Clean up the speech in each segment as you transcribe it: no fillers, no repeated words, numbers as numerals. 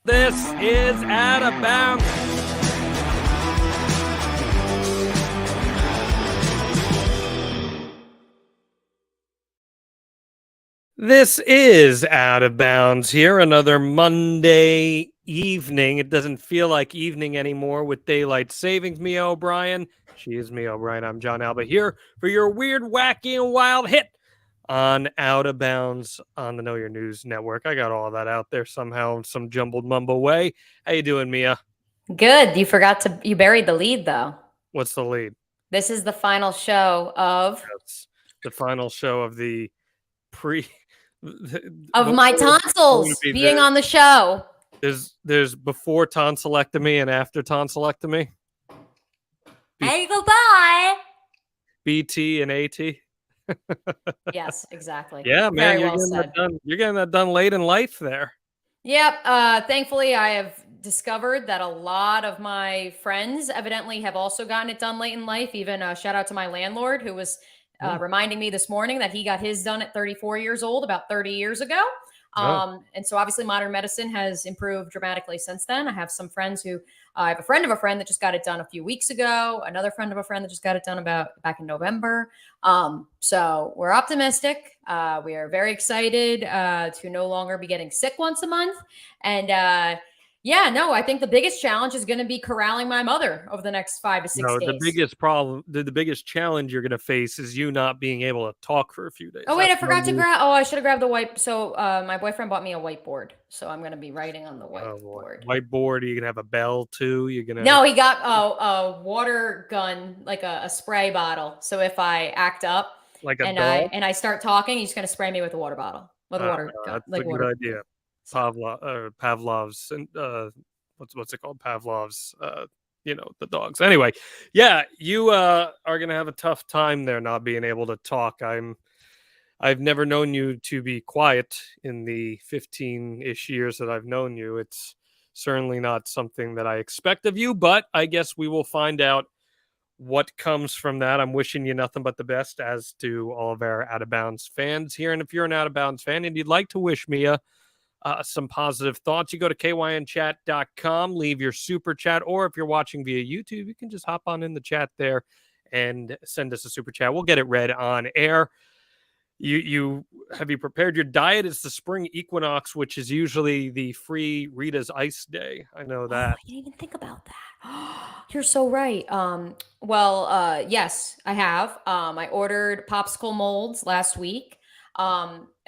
This is Out of Bounds. This is Out of Bounds here, another Monday evening. It doesn't feel like evening anymore with daylight savings. Mia O'Brien. She is Mia O'Brien. I'm John Alba here for your weird, wacky, and wild hit on Out of Bounds on the Know Your News Network. I got all that out there somehow in some jumbled mumble way. How you doing, Mia? Good. You buried the lead, though. What's the lead? This is the final show of... That's the final show of the my tonsils being on the show. There's before tonsillectomy and after tonsillectomy. Hey, goodbye. BT and AT. Yes, exactly. Yeah, man, you're getting that done late in life there. Yep. Thankfully, I have discovered that a lot of my friends evidently have also gotten it done late in life. Even shout out to my landlord who was reminding me this morning that he got his done at 34 years old about 30 years ago. And so obviously modern medicine has improved dramatically since then. I have some friends I have a friend of a friend that just got it done a few weeks ago. Another friend of a friend that just got it done back in November. So we're optimistic. We are very excited to no longer be getting sick once a month. And I think the biggest challenge is going to be corralling my mother over the next 5 to 6 days. The biggest problem, the biggest challenge you're going to face is you not being able to talk for a few days. Oh, wait, I forgot to grab. Oh, I should have grabbed the white. So my boyfriend bought me a whiteboard. So I'm going to be writing on the whiteboard. Whiteboard. Are you going to have a bell too? No, he got a water gun, like a spray bottle. So if I act up and I start talking, he's going to spray me with a water bottle, with a water gun. That's a good idea. Pavlov's and what's it called? Pavlov's, the dogs. Anyway, yeah, you are gonna have a tough time there not being able to talk. I've never known you to be quiet in the 15-ish years that I've known you. It's certainly not something that I expect of you, but I guess we will find out what comes from that. I'm wishing you nothing but the best, as do all of our Out of Bounds fans here. And if you're an Out of Bounds fan and you'd like to wish Mia some positive thoughts, you go to kynchat.com, leave your super chat, or if you're watching via YouTube, you can just hop on in the chat there and send us a super chat. We'll get it read on air. You have you prepared your diet? It's the spring equinox, which is usually the free Rita's Ice Day. I know that. You didn't even think about that. You're so right. Yes, I have. I ordered popsicle molds last week.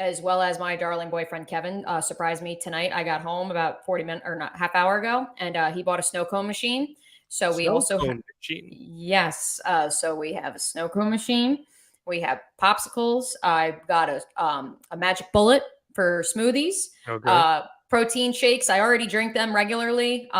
As well as my darling boyfriend, Kevin, surprised me tonight. I got home about 40 minutes or not half hour ago, and he bought a snow cone machine. So we also have, yes. So we have a snow cone machine. We have popsicles. I've got a magic bullet for smoothies, protein shakes. I already drink them regularly.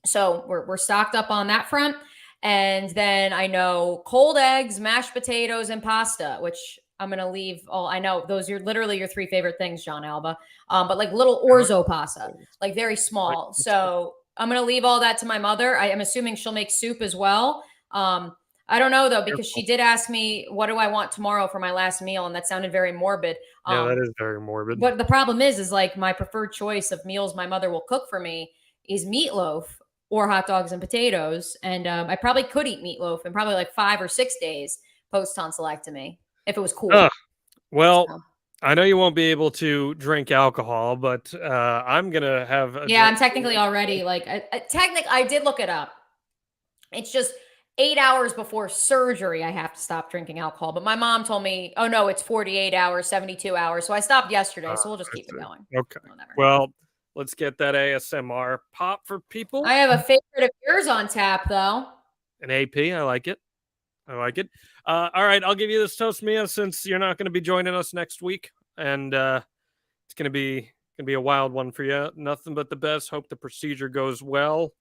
So we're stocked up on that front. And then I know cold eggs, mashed potatoes, and pasta, which I'm going to leave all. I know those are literally your 3 favorite things, John Alba. But like little orzo pasta, like very small. So I'm going to leave all that to my mother. I am assuming she'll make soup as well. I don't know though, because she did ask me, what do I want tomorrow for my last meal? And that sounded very morbid. Yeah, that is very morbid. But the problem is like my preferred choice of meals my mother will cook for me is meatloaf or hot dogs and potatoes. And I probably could eat meatloaf in probably like 5 or 6 days post tonsillectomy. If it was cool. I know you won't be able to drink alcohol, but I'm going to have I'm technically already I did look it up. It's just 8 hours before surgery, I have to stop drinking alcohol. But my mom told me, oh no, it's 48 hours, 72 hours. So I stopped yesterday. So we'll just keep it going. Okay. Well, let's get that ASMR pop for people. I have a favorite of yours on tap, though. An AP. I like it. All right, I'll give you this toast, Mia, since you're not going to be joining us next week, and it's going to be a wild one for you. Nothing but the best. Hope the procedure goes well.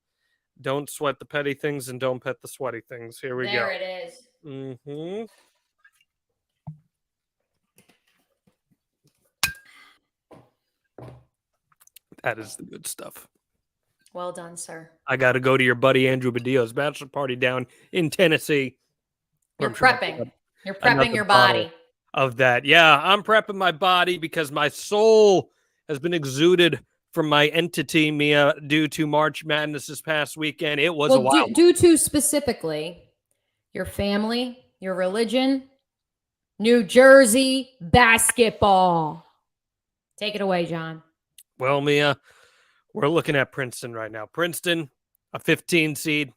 Don't sweat the petty things and don't pet the sweaty things. Here we go. There it is. Mm-hmm. That is the good stuff. Well done, sir. I got to go to your buddy Andrew Badillo's bachelor party down in Tennessee. You're prepping. You're prepping your body. Of that. Yeah, I'm prepping my body because my soul has been exuded from my entity, Mia, due to March Madness this past weekend. It was a wild due to specifically your family, your religion, New Jersey basketball. Take it away, John. Well, Mia, we're looking at Princeton right now. Princeton, a 15 seed.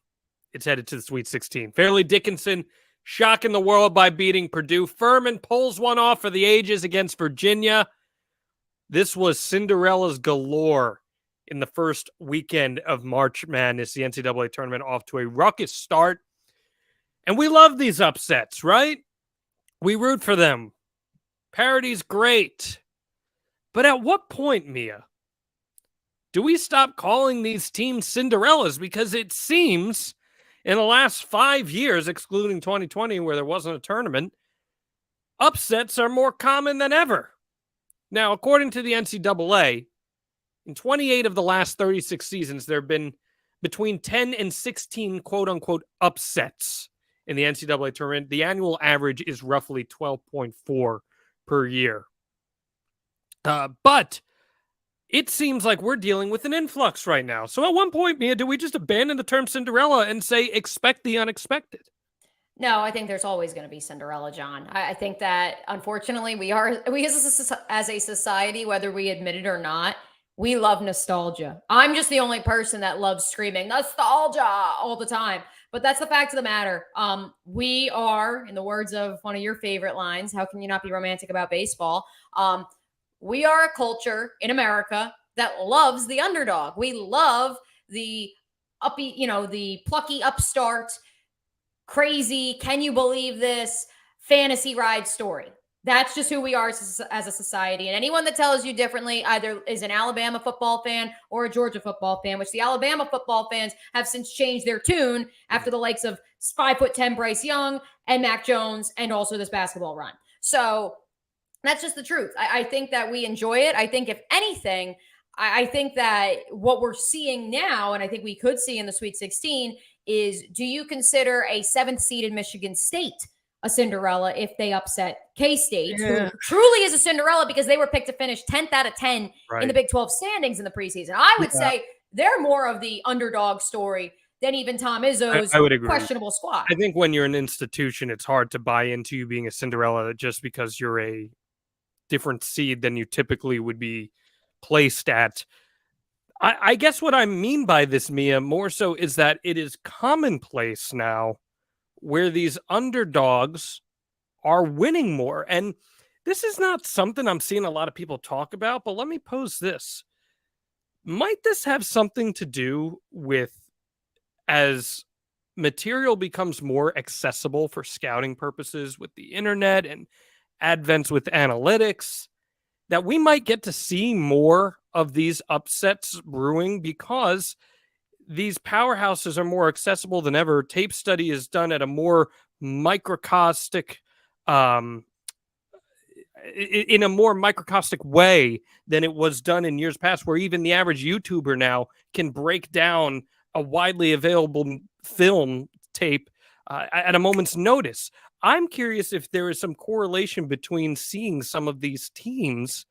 It's headed to the Sweet 16. Fairleigh Dickinson shocking the world by beating Purdue. Furman pulls one off for the ages against Virginia. This was Cinderella's galore in the first weekend of March Madness, the NCAA tournament off to a ruckus start. And we love these upsets, right? We root for them. Parity's great. But at what point, Mia, do we stop calling these teams Cinderellas? Because it seems in the last 5 years, excluding 2020 where there wasn't a tournament, upsets are more common than ever. Now, according to the NCAA, in 28 of the last 36 seasons, there have been between 10 and 16 quote-unquote upsets in the NCAA tournament. The annual average is roughly 12.4 per year. But it seems like we're dealing with an influx right now. So at one point, Mia, do we just abandon the term Cinderella and say expect the unexpected? No, I think there's always going to be Cinderella, John. I think that unfortunately we as a society, whether we admit it or not, we love nostalgia. I'm just the only person that loves screaming nostalgia all the time. But that's the fact of the matter. We are, in the words of one of your favorite lines, how can you not be romantic about baseball? We are a culture in America that loves the underdog. We love the the plucky upstart, crazy, can you believe this fantasy ride story. That's just who we are as a society. And anyone that tells you differently either is an Alabama football fan or a Georgia football fan, which the Alabama football fans have since changed their tune after the likes of 5'10" Bryce Young and Mac Jones and also this basketball run. So that's just the truth. I think that we enjoy it. I think if anything, I think that what we're seeing now, and I think we could see in the Sweet 16, is do you consider a 7th seeded Michigan State a Cinderella if they upset K-State, who truly is a Cinderella because they were picked to finish 10th out of 10 in the Big 12 standings in the preseason? I would say they're more of the underdog story than even Tom Izzo's questionable squad. I think when you're an institution, it's hard to buy into you being a Cinderella just because you're a different seed than you typically would be placed at. I guess what I mean by this, Mia, more so is that it is commonplace now where these underdogs are winning more. And this is not something I'm seeing a lot of people talk about, but let me pose this. Might this have something to do with, as material becomes more accessible for scouting purposes with the internet and advents with analytics, that we might get to see more of these upsets brewing because these powerhouses are more accessible than ever. Tape study is done at a more microcostic, in a more microcostic way than it was done in years past, where even the average YouTuber now can break down a widely available film tape at a moment's notice. I'm curious if there is some correlation between seeing some of these teams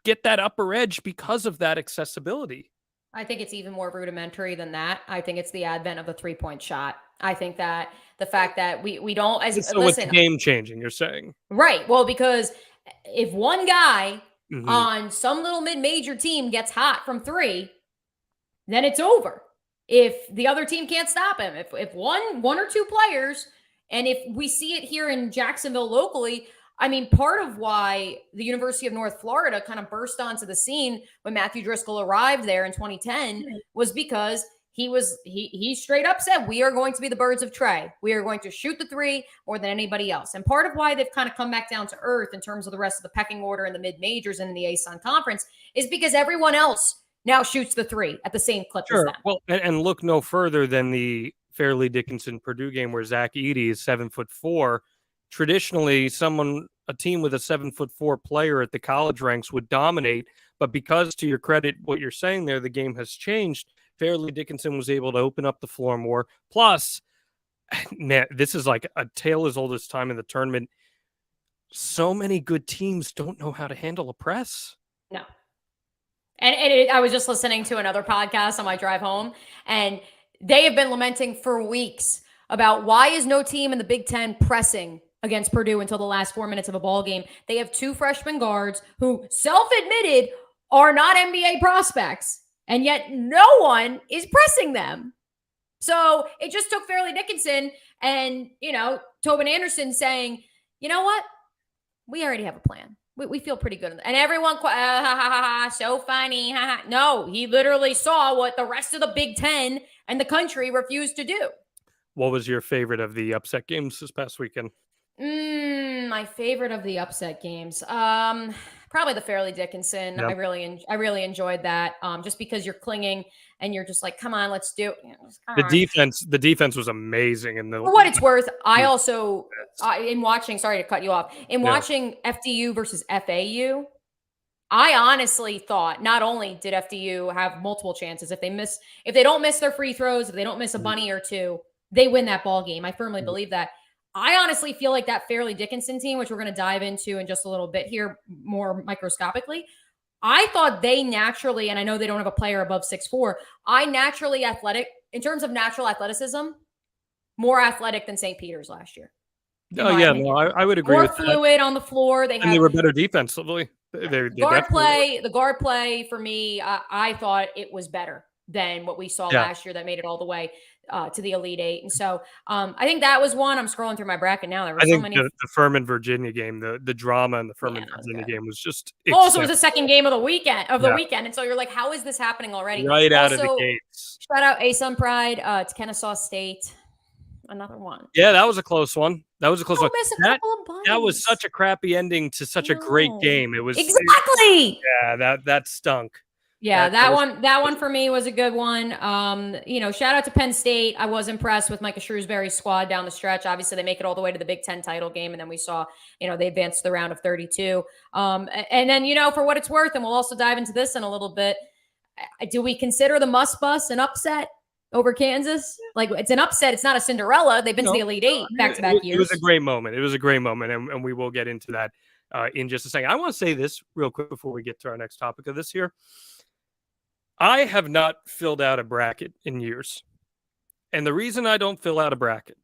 get that upper edge because of that accessibility. I think it's even more rudimentary than that. I think it's the advent of the 3-point shot. I think that the fact that we don't It's game changing, you're saying. Right. Well, because if one guy on some little mid-major team gets hot from 3, then it's over. If the other team can't stop him, if one or two players, and if we see it here in Jacksonville locally, I mean, part of why the University of North Florida kind of burst onto the scene when Matthew Driscoll arrived there in 2010 was because he straight up said, we are going to be the birds of Trey. We are going to shoot the 3 more than anybody else. And part of why they've kind of come back down to earth in terms of the rest of the pecking order in the mid-majors and in the ASUN conference is because everyone else now shoots the 3 at the same clip as them. Well, and look no further than the Fairleigh Dickinson Purdue game where Zach Edey is 7'4". Traditionally, a team with a 7'4" player at the college ranks would dominate, but because, to your credit, what you're saying there, the game has changed. Fairleigh Dickinson was able to open up the floor more. Plus, man, this is like a tale as old as time in the tournament. So many good teams don't know how to handle a press. No. I was just listening to another podcast on my drive home, and they have been lamenting for weeks about why is no team in the Big Ten pressing against Purdue until the last 4 minutes of a ball game. They have 2 freshman guards who self-admitted are not NBA prospects, and yet no one is pressing them. So it just took Fairleigh Dickinson and, Tobin Anderson saying, you know what? We already have a plan. We feel pretty good. And everyone, so funny. No, he literally saw what the rest of the Big Ten and the country refused to do. What was your favorite of the upset games this past weekend? My favorite of the upset games. Probably the Fairleigh Dickinson. Yeah. I really enjoyed that. Just because you're clinging and you're just like, come on, let's do it. The defense was amazing. For what it's worth, I also in watching. Sorry to cut you off. Watching FDU versus FAU, I honestly thought not only did FDU have multiple chances, if they don't miss their free throws, if they don't miss a bunny or two, they win that ball game. I firmly believe that. I honestly feel like that Fairleigh Dickinson team, which we're going to dive into in just a little bit here, more microscopically, I thought they naturally, and I know they don't have a player above 6'4", in terms of natural athleticism, more athletic than St. Peter's last year. I would agree. More with fluid on the floor. They were better defensively. The guard play for me, I thought it was better than what we saw last year that made it all the way to the Elite Eight. And so I think that was one. I'm scrolling through my bracket now. There were so many. The Furman Virginia game, the drama in the Furman Virginia game was just. Also, it was the second game of the weekend. And so you're like, how is this happening already? Right out of the gates. Shout out ASUN Pride to Kennesaw State. Another one. Yeah, that was a close one. That was such a crappy ending to such a great game. It was exactly. That stunk. Yeah, that one for me was a good one. Shout out to Penn State. I was impressed with Micah Shrewsbury's squad down the stretch. Obviously, they make it all the way to the Big Ten title game, and then we saw, they advanced to the round of 32. And then, for what it's worth, and we'll also dive into this in a little bit. Do we consider the Must Bus an upset over Kansas? Like, it's an upset. It's not a Cinderella. They've been to the Elite Eight back-to-back years. It was a great moment. And we will get into that in just a second. I want to say this real quick before we get to our next topic of this here. I have not filled out a bracket in years. And the reason I don't fill out a bracket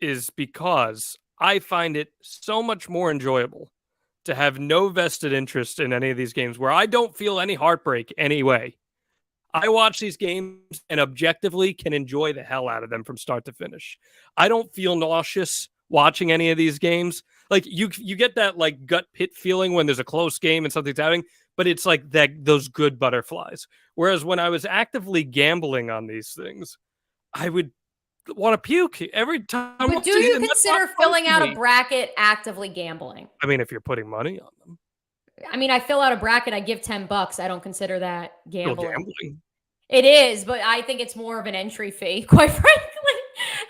is because I find it so much more enjoyable to have no vested interest in any of these games where I don't feel any heartbreak anyway. I watch these games and objectively can enjoy the hell out of them from start to finish. I don't feel nauseous watching any of these games. Like you get that like gut pit feeling when there's a close game and something's happening, but it's like those good butterflies. Whereas when I was actively gambling on these things, I would want to puke every time. But do you consider filling out a bracket actively gambling? I mean, if you're putting money on them. I mean, I fill out a bracket, I give $10. I don't consider that gambling. Gambling. It is, but I think it's more of an entry fee, quite frankly.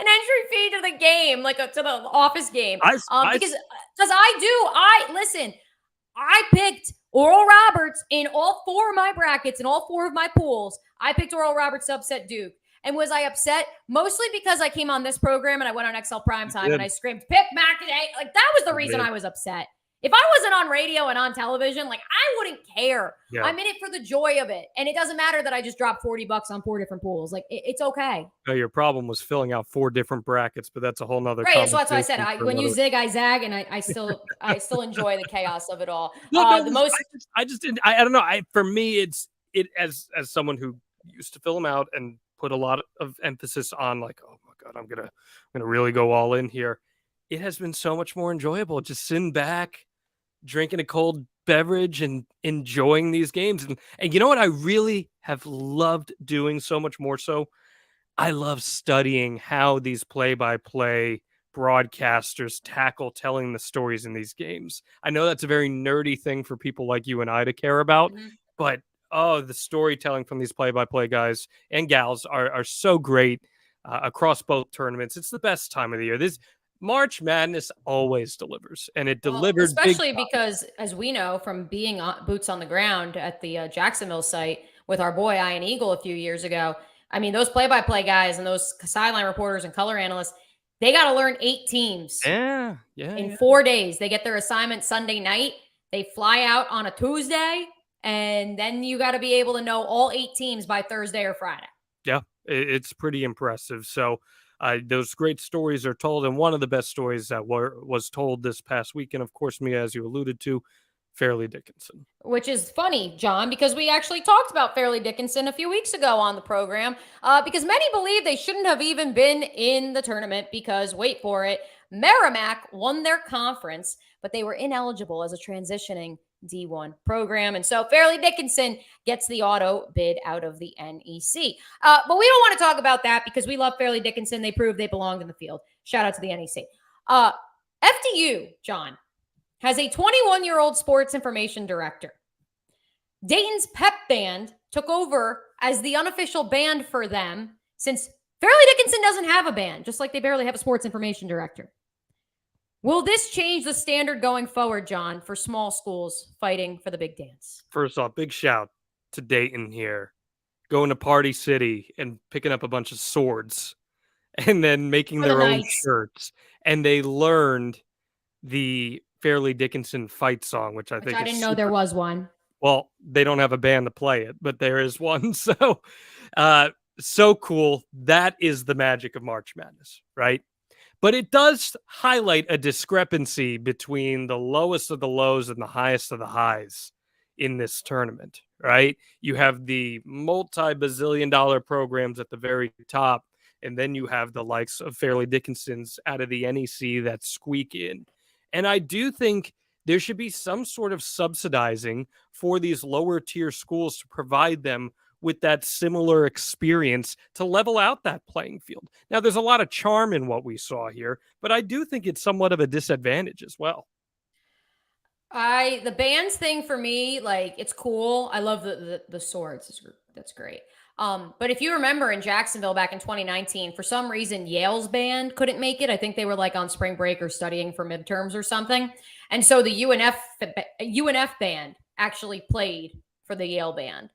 An entry fee to the game, like to the office game. Because I picked Oral Roberts in all 4 of my brackets and all 4 of my pools. I picked Oral Roberts to upset Duke. And was I upset? Mostly because I came on this program and I went on XL Primetime and I screamed, pick Mac today. Like, that was the reason I was upset. If I wasn't on radio and on television, like, I wouldn't care. Yeah. I'm in it for the joy of it. And it doesn't matter that I just dropped $40 on 4 different pools. Like, it's okay. No, your problem was filling out 4 different brackets, but that's a whole nother conversation. Right, so that's why I said, when you zig, I zag, and I still enjoy the chaos of it all. I don't know. For me, it's as someone who used to fill them out and put a lot of emphasis on, like, oh my God, I'm gonna really go all in here. It has been so much more enjoyable just sitting back, drinking a cold beverage and enjoying these games. And you know what I really have loved doing so much more so? I love studying how these play-by-play broadcasters tackle telling the stories in these games. I know that's a very nerdy thing for people like you and I to care about, but the storytelling from these play-by-play guys and gals are so great across both tournaments. It's the best time of the year. This March Madness always delivers, and it delivered. Especially because, as we know from being boots on the ground at the Jacksonville site with our boy Ian Eagle a few years ago, I mean, those play-by-play guys and those sideline reporters and color analysts, they got to learn 8 teams. In 4 days. They get their assignment Sunday night. They fly out on a Tuesday, And then you got to be able to know all 8 teams by Thursday or Friday. Yeah, it's pretty impressive. So those great stories are told, and one of the best stories that was told this past weekend, of course, Mia, as you alluded to, Fairleigh Dickinson. Which is funny, John, because we actually talked about Fairleigh Dickinson a few weeks ago on the program, because many believe they shouldn't have even been in the tournament because, wait for it, Merrimack won their conference, but they were ineligible as a transitioning D1 program. And so Fairleigh Dickinson gets the auto bid out of the NEC. But we don't want to talk about that because we love Fairleigh Dickinson. They proved they belonged in the field. Shout out to the NEC. FDU, John, has a 21-year-old sports information director. Dayton's pep band took over as the unofficial band for them since Fairleigh Dickinson doesn't have a band, just like they barely have a sports information director. Will this change the standard going forward, John, for small schools fighting for the big dance? First off, big shout to Dayton here, going to Party City and picking up a bunch of swords and then making their own shirts. And they learned the Fairleigh Dickinson fight song, which I think I didn't know there was one. Well, they don't have a band to play it, but there is one. So, so cool. That is the magic of March Madness, right? But it does highlight a discrepancy between the lowest of the lows and the highest of the highs in this tournament, right? You have the multi-bazillion dollar programs at the very top, and then you have the likes of Fairleigh Dickinson's out of the NEC that squeak in. And I do think there should be some sort of subsidizing for these lower tier schools to provide them with that similar experience to level out that playing field. Now, there's a lot of charm in what we saw here, but I do think it's somewhat of a disadvantage as well. The bands thing for me, like, it's cool. I love the swords. That's great. But if you remember in Jacksonville back in 2019, for some reason, Yale's band couldn't make it. I think they were like on spring break or studying for midterms or something. And so the UNF band actually played for the Yale band.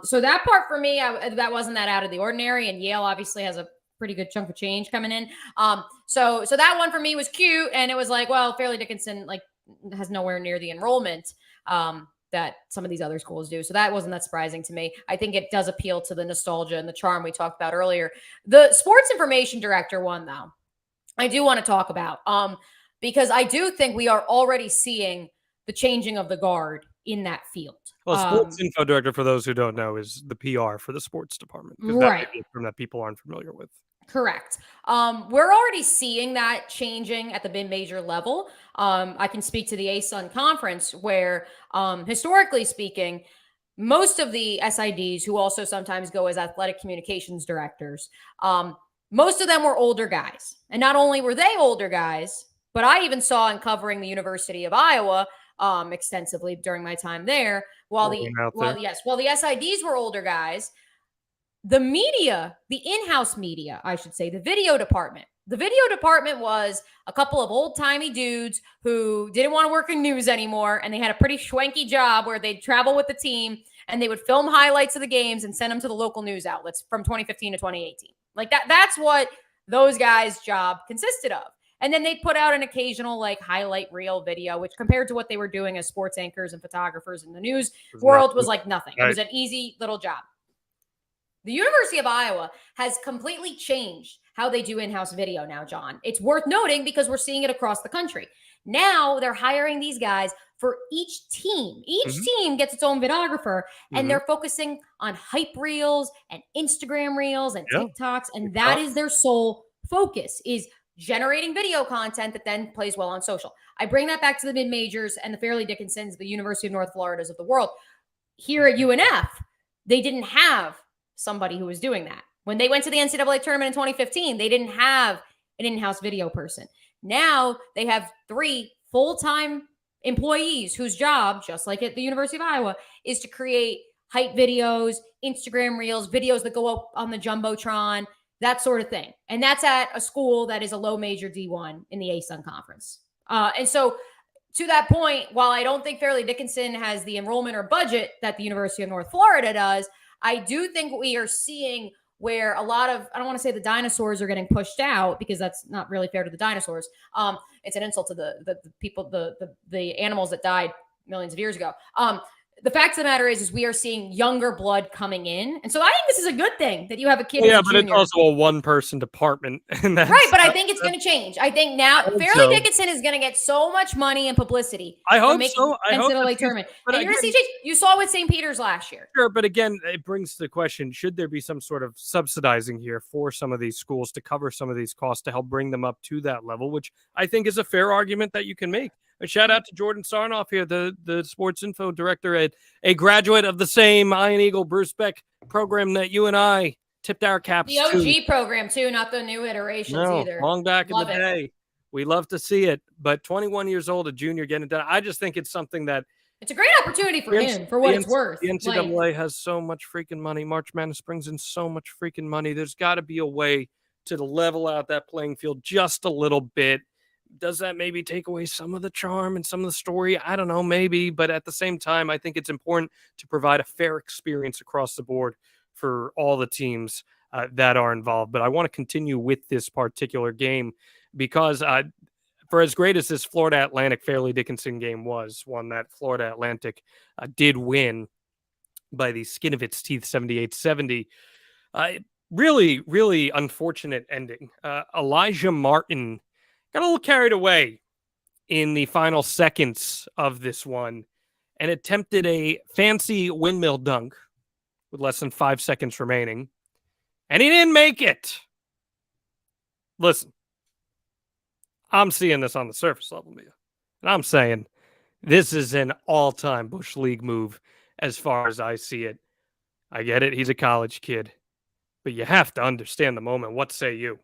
So that part for me, that wasn't that out of the ordinary. And Yale obviously has a pretty good chunk of change coming in. So that one for me was cute. And it was like, well, Fairleigh Dickinson like has nowhere near the enrollment that some of these other schools do. So that wasn't that surprising to me. I think it does appeal to the nostalgia and the charm we talked about earlier. The sports information director one, though, I do want to talk about because I do think we are already seeing the changing of the guard in that field. Well, sports info director, for those who don't know, is the PR for the sports department. Right. That may be a term that people aren't familiar with. Correct. We're already seeing that changing at the mid-major level. I can speak to the ASUN conference where, historically speaking, most of the SIDs who also sometimes go as athletic communications directors, most of them were older guys. And not only were they older guys, but I even saw in covering the University of Iowa extensively during my time there, while the SIDs were older guys, the media, the in-house media, I should say, the video department. The video department was a couple of old-timey dudes who didn't want to work in news anymore, and they had a pretty schwanky job where they'd travel with the team, and they would film highlights of the games and send them to the local news outlets from 2015 to 2018. Like that's what those guys' job consisted of. And then they'd put out an occasional like highlight reel video, which compared to what they were doing as sports anchors and photographers in the news world was like nothing. It was an easy little job. The University of Iowa has completely changed how they do in-house video now, John. It's worth noting because we're seeing it across the country. Now they're hiring these guys for each team. Each team gets its own videographer, and they're focusing on hype reels and Instagram reels and TikToks, and that is their sole focus, is generating video content that then plays well on social. I bring that back to the mid-majors and the Fairleigh Dickinsons, the University of North Floridas of the world. Here at UNF, they didn't have somebody who was doing that. When they went to the NCAA tournament in 2015, they didn't have an in-house video person. Now they have 3 full-time employees whose job, just like at the University of Iowa, is to create hype videos, Instagram reels, videos that go up on the Jumbotron, that sort of thing. And that's at a school that is a low major D1 in the ASUN conference. And so to that point, while I don't think Fairleigh Dickinson has the enrollment or budget that the University of North Florida does, I do think we are seeing where a lot of, I don't want to say the dinosaurs are getting pushed out because that's not really fair to the dinosaurs. It's an insult to the people, the animals that died millions of years ago. the fact of the matter is we are seeing younger blood coming in. And so I think this is a good thing that you have a kid. Yeah, who's a but it's junior. also a one-person department. And that's, Right, but I think it's going to change. I think now hope Fairleigh so. Dickinson is going to get so much money and publicity I for hope making so. I hope NCAA that's- tournament. but And you're going to again- see change. You saw with St. Peter's last year. Sure, but again, it brings the question, should there be some sort of subsidizing here for some of these schools to cover some of these costs to help bring them up to that level, which I think is a fair argument that you can make. A shout out to Jordan Sarnoff here, the sports info director, a graduate of the same Iron Eagle Bruce Beck program that you and I tipped our caps The OG to. program, too, not the new iterations either. Long back Love in the day. We love to see it, but 21 years old, a junior getting it done. I just think it's something that it's a great opportunity for him, for what it's worth. The NCAA has so much freaking money. March Madness brings in so much freaking money. There's got to be a way to level out that playing field just a little bit. Does that maybe take away some of the charm and some of the story? I don't know, maybe. But at the same time, I think it's important to provide a fair experience across the board for all the teams that are involved. But I want to continue with this particular game because for as great as this Florida Atlantic Fairleigh Dickinson game was, one that Florida Atlantic did win by the skin of its teeth, 78-70. Really, really unfortunate ending. Elijah Martin got a little carried away in the final seconds of this one and attempted a fancy windmill dunk with less than 5 seconds remaining, and he didn't make it. Listen, I'm seeing this on the surface level, Mia, and I'm saying this is an all-time Bush League move as far as I see it. I get it. He's a college kid, but you have to understand the moment. What say you?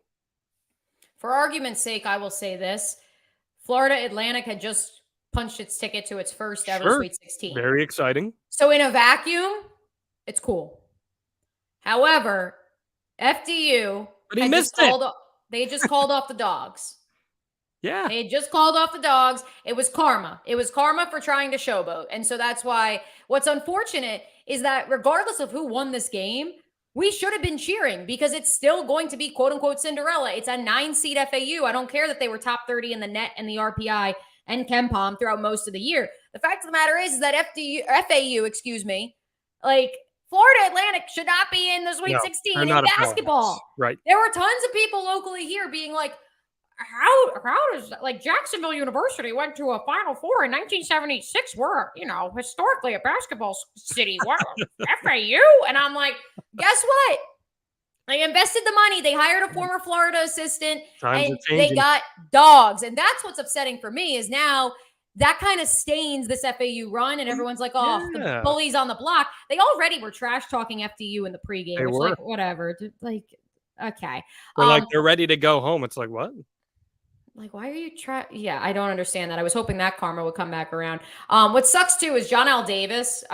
For argument's sake, I will say this. Florida Atlantic had just punched its ticket to its first ever Sweet 16. Very exciting. So in a vacuum, it's cool. However, FDU but he missed it. They just called off the dogs. Yeah. They had just called off the dogs. It was karma. It was karma for trying to showboat. And so that's why what's unfortunate is that regardless of who won this game, we should have been cheering because it's still going to be quote unquote Cinderella. It's a 9-seed FAU. I don't care that they were top 30 in the net and the RPI and KenPom throughout most of the year. The fact of the matter is that FAU, like Florida Atlantic should not be in the Sweet 16 in basketball. Right. There were tons of people locally here being like, how does like Jacksonville University went to a Final Four in 1976? We're, historically a basketball city. What FAU? And I'm like, guess what? They invested the money. They hired a former Florida assistant and they got dogs. And that's what's upsetting for me is now that kind of stains this FAU run. And everyone's like, the bullies on the block. They already were trash talking FDU in the pregame. They were. Like, whatever. Like, okay. They're ready to go home. It's like, what? Like, why are you Yeah, I don't understand that. I was hoping that karma would come back around. What sucks, too, is John L. Davis,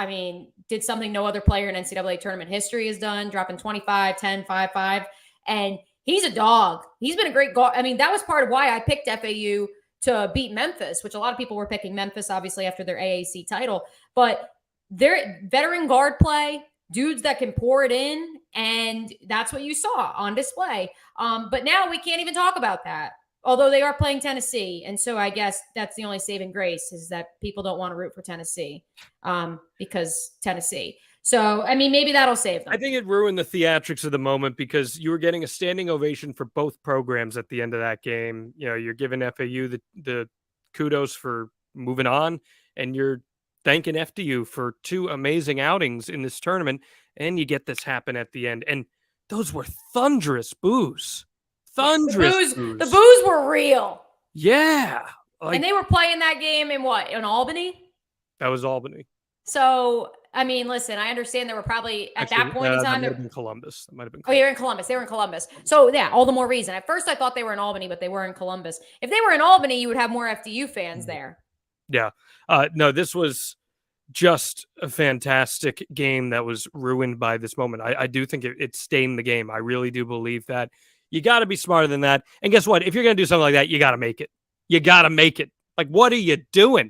did something no other player in NCAA tournament history has done, dropping 25, 10, 5, 5. And he's a dog. He's been a great guard. That was part of why I picked FAU to beat Memphis, which a lot of people were picking Memphis, obviously, after their AAC title. But they're veteran guard play, dudes that can pour it in, and that's what you saw on display. But now we can't even talk about that. Although they are playing Tennessee. And so I guess that's the only saving grace is that people don't want to root for Tennessee because Tennessee. So, maybe that'll save them. I think it ruined the theatrics of the moment because you were getting a standing ovation for both programs at the end of that game. You're giving FAU the kudos for moving on, and you're thanking FDU for 2 amazing outings in this tournament, and you get this happen at the end. And those were thunderous boos. The boos were real. Yeah. And they were playing that game in what? In Albany? That was Albany. So, listen, I understand there were probably at that point in time. That might have been Columbus. Oh, you're in Columbus. They were in Columbus. So, yeah, all the more reason. At first, I thought they were in Albany, but they were in Columbus. If they were in Albany, you would have more FDU fans there. Yeah. No, this was just a fantastic game that was ruined by this moment. I do think it stained the game. I really do believe that. You got to be smarter than that. And guess what? If you're going to do something like that, you got to make it. You got to make it. Like, what are you doing?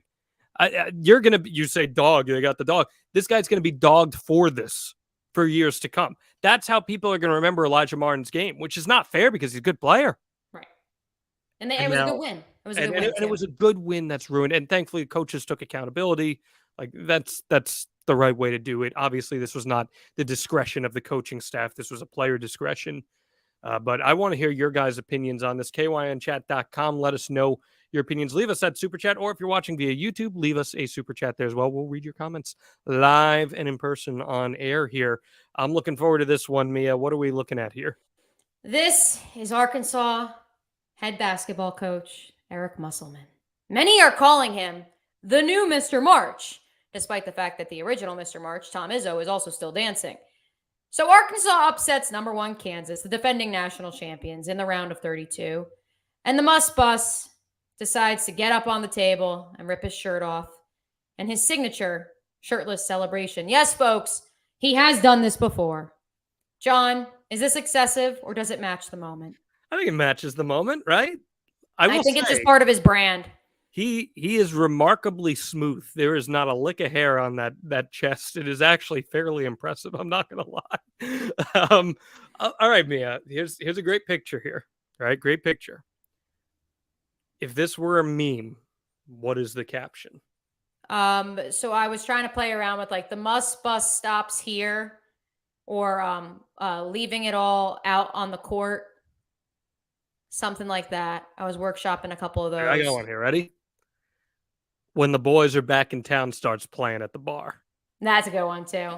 You say dog, you got the dog. This guy's going to be dogged for this for years to come. That's how people are going to remember Elijah Martin's game, which is not fair because he's a good player. Right. And it was a good win. It was a good win. And it was a good win that's ruined. And thankfully, coaches took accountability. Like, that's the the right way to do it. Obviously, this was not the discretion of the coaching staff. This was a player discretion. But I want to hear your guys' opinions on this. KYNchat.com. Let us know your opinions. Leave us at Super Chat, or if you're watching via YouTube, leave us a Super Chat there as well. We'll read your comments live and in person on air here. I'm looking forward to this one, Mia. What are we looking at here? This is Arkansas head basketball coach Eric Musselman. Many are calling him the new Mr. March, despite the fact that the original Mr. March, Tom Izzo, is also still dancing. So Arkansas upsets number 1 Kansas, the defending national champions, in the round of 32. And the Muss Bus decides to get up on the table and rip his shirt off. And his signature shirtless celebration. Yes, folks, he has done this before. John, is this excessive or does it match the moment? I think it matches the moment, right? I think it's just part of his brand. He is remarkably smooth. There is not a lick of hair on that chest. It is actually fairly impressive. I'm not going to lie. All right, Mia. Here's a great picture here. All right, great picture. If this were a meme, what is the caption? So I was trying to play around with like the Muss Bus stops here, or leaving it all out on the court. Something like that. I was workshopping a couple of those. I got one here. Ready? When the boys are back in town starts playing at the bar. That's a good one, too.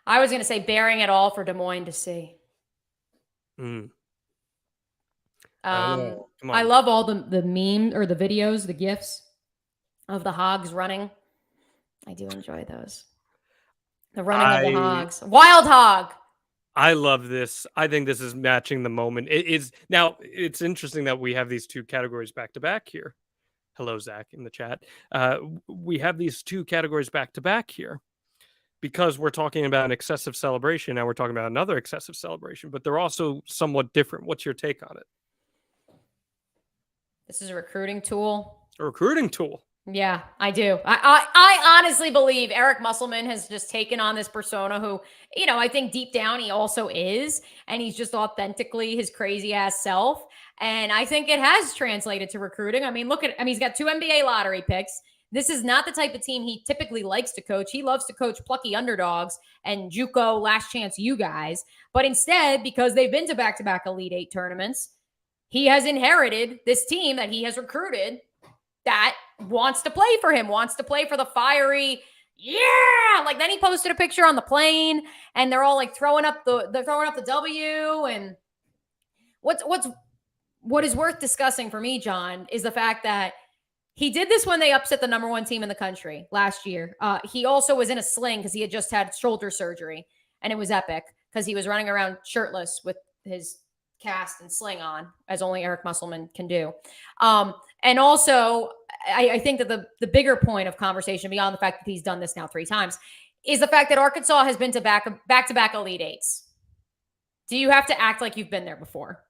I was going to say bearing it all for Des Moines to see. Come I on. love all the memes or the videos, the GIFs of the hogs running. I do enjoy those. The running of the hogs. Wild hog. I love this. I think this is matching the moment. Now, it's interesting that we have these two categories back to back here. Hello, Zach, in the chat. We have these two categories back to back here because we're talking about an excessive celebration. Now we're talking about another excessive celebration, but they're also somewhat different. What's your take on it? This is a recruiting tool. A recruiting tool. Yeah, I do. I honestly believe Eric Musselman has just taken on this persona who, I think deep down he also is, and he's just authentically his crazy ass self. And I think it has translated to recruiting. I mean, he's got 2 NBA lottery picks. This is not the type of team he typically likes to coach. He loves to coach plucky underdogs and JUCO last chance you guys. But instead, because they've been to back-to-back Elite 8 tournaments, he has inherited this team that he has recruited that wants to play for him, wants to play for the fiery, like then he posted a picture on the plane and they're all like throwing up the W. And what is worth discussing for me, John, is the fact that he did this when they upset the number 1 team in the country last year. He also was in a sling because he had just had shoulder surgery, and it was epic because he was running around shirtless with his cast and sling on, as only Eric Musselman can do. And also, I think that the bigger point of conversation, beyond the fact that he's done this now 3 times, is the fact that Arkansas has been to back-to-back Elite 8s. Do you have to act like you've been there before?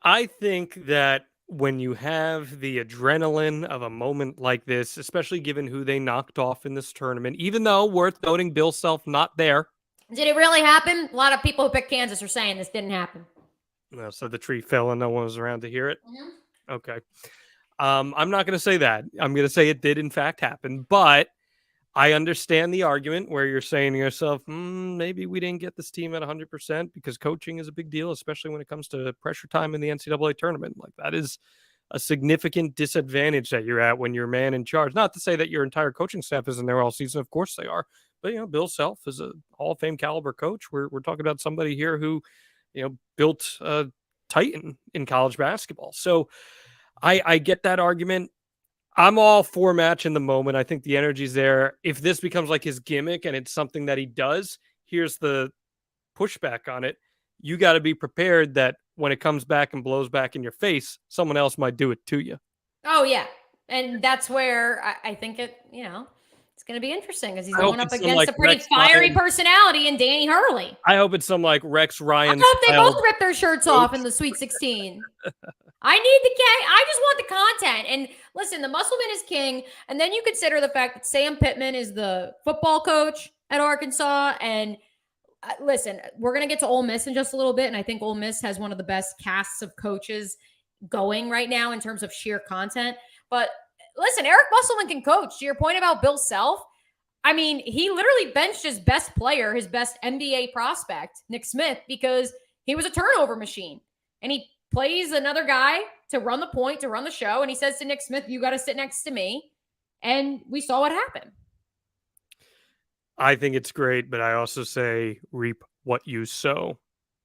I think that when you have the adrenaline of a moment like this, especially given who they knocked off in this tournament, even though worth noting Bill Self not there. Did it really happen? A lot of people who picked Kansas are saying this didn't happen. No, so the tree fell and no one was around to hear it. Mm-hmm. Okay. I'm not going to say that. I'm going to say it did in fact happen, but I understand the argument where you're saying to yourself, maybe we didn't get this team at 100% because coaching is a big deal, especially when it comes to pressure time in the NCAA tournament. Like that is a significant disadvantage that you're at when you're man in charge. Not to say that your entire coaching staff isn't there all season. Of course they are. But, Bill Self is a Hall of Fame caliber coach. We're talking about somebody here who, built a Titan in college basketball. So I get that argument. I'm all for match in the moment. I think the energy's there. If this becomes like his gimmick and it's something that he does, here's the pushback on it. You got to be prepared that when it comes back and blows back in your face, someone else might do it to you. Oh, yeah. And that's where I think it's going to be interesting because he's going up against a pretty fiery personality in Danny Hurley. I hope it's some like Rex Ryan. I hope they both rip their shirts off in the Sweet 16. I just want the content. And listen, the Musselman is king. And then you consider the fact that Sam Pittman is the football coach at Arkansas. And listen, we're going to get to Ole Miss in just a little bit. And I think Ole Miss has one of the best casts of coaches going right now in terms of sheer content. But listen, Eric Musselman can coach. To your point about Bill Self, I mean, he literally benched his best player, his best NBA prospect, Nick Smith, because he was a turnover machine. And he plays another guy to run the point, to run the show. And he says to Nick Smith, you got to sit next to me. And we saw what happened. I think it's great, but I also say reap what you sow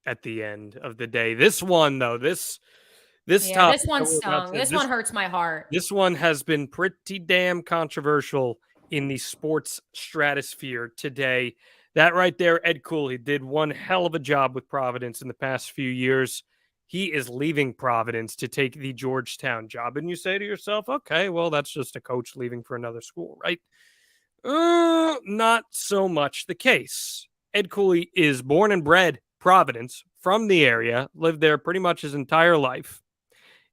at the end of the day. This one, though, this topic this one stung. This one hurts my heart. This one has been pretty damn controversial in the sports stratosphere today. That right there, Ed Cooley did one hell of a job with Providence in the past few years. He is leaving Providence to take the Georgetown job. And you say to yourself, okay, well, that's just a coach leaving for another school, right? Not so much the case. Ed Cooley is born and bred Providence, from the area, lived there pretty much his entire life.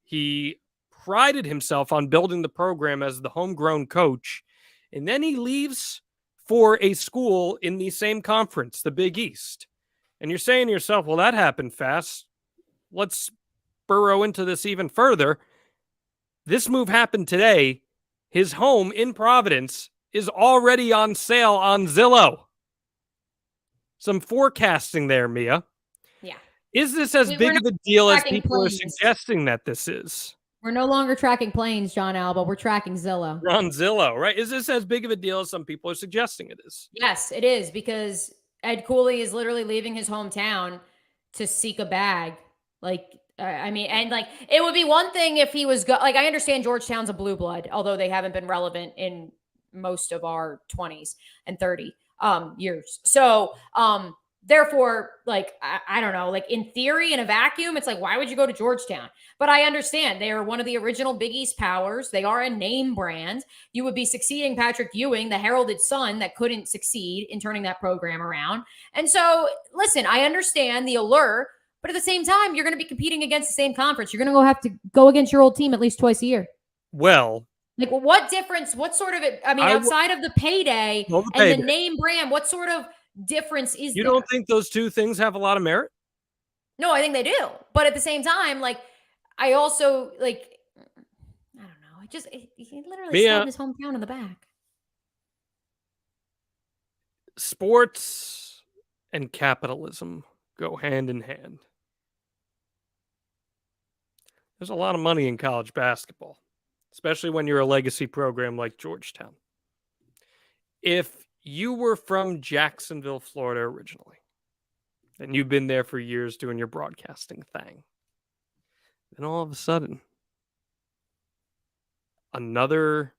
He prided himself on building the program as the homegrown coach, and then he leaves for a school in the same conference, the Big East. And you're saying to yourself, well, that happened fast. Let's burrow into this even further. This move happened today. His home in Providence is already on sale on Zillow. Some forecasting there, Mia. Yeah. Is this as big of a deal as people are suggesting that this is? We're no longer tracking planes, John Alba. We're tracking Zillow. We're on Zillow, right? Is this as big of a deal as some people are suggesting it is? Yes, it is, because Ed Cooley is literally leaving his hometown to seek a bag. I mean, and like, it would be one thing if he was like, I understand Georgetown's a blue blood, although they haven't been relevant in most of our 20s and 30 years. So, therefore, like, I don't know, like, in theory, in a vacuum, it's like, why would you go to Georgetown? But I understand they are one of the original Big East powers. They are a name brand. You would be succeeding Patrick Ewing, the heralded son that couldn't succeed in turning that program around. And so, listen, I understand the allure, but at the same time, you're going to be competing against the same conference. You're going to have to go against your old team at least twice a year. Well, like, what difference? What sort of it? I mean, outside of the payday and the name brand, what sort of difference is there? You don't think those two things have a lot of merit? No, I think they do. But at the same time, like, I also, like, I don't know. He literally stabbed his hometown in the back. Sports and capitalism go hand in hand. There's a lot of money in college basketball, especially when you're a legacy program like Georgetown. If you were from Jacksonville, Florida originally, and you've been there for years doing your broadcasting thing, then all of a sudden, another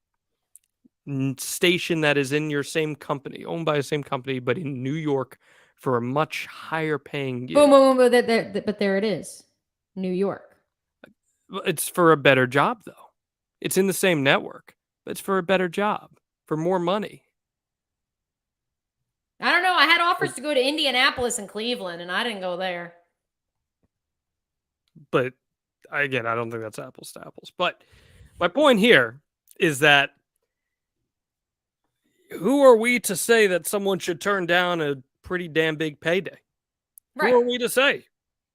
station that is in your same company, owned by the same company, but in New York for a much higher paying gig. Boom, boom, boom, but there it is. New York. It's for a better job, though. It's in the same network, but it's for a better job, for more money. I don't know. I had offers to go to Indianapolis and Cleveland, and I didn't go there. But again, I don't think that's apples to apples. But my point here is that who are we to say that someone should turn down a pretty damn big payday? Right. Who are we to say?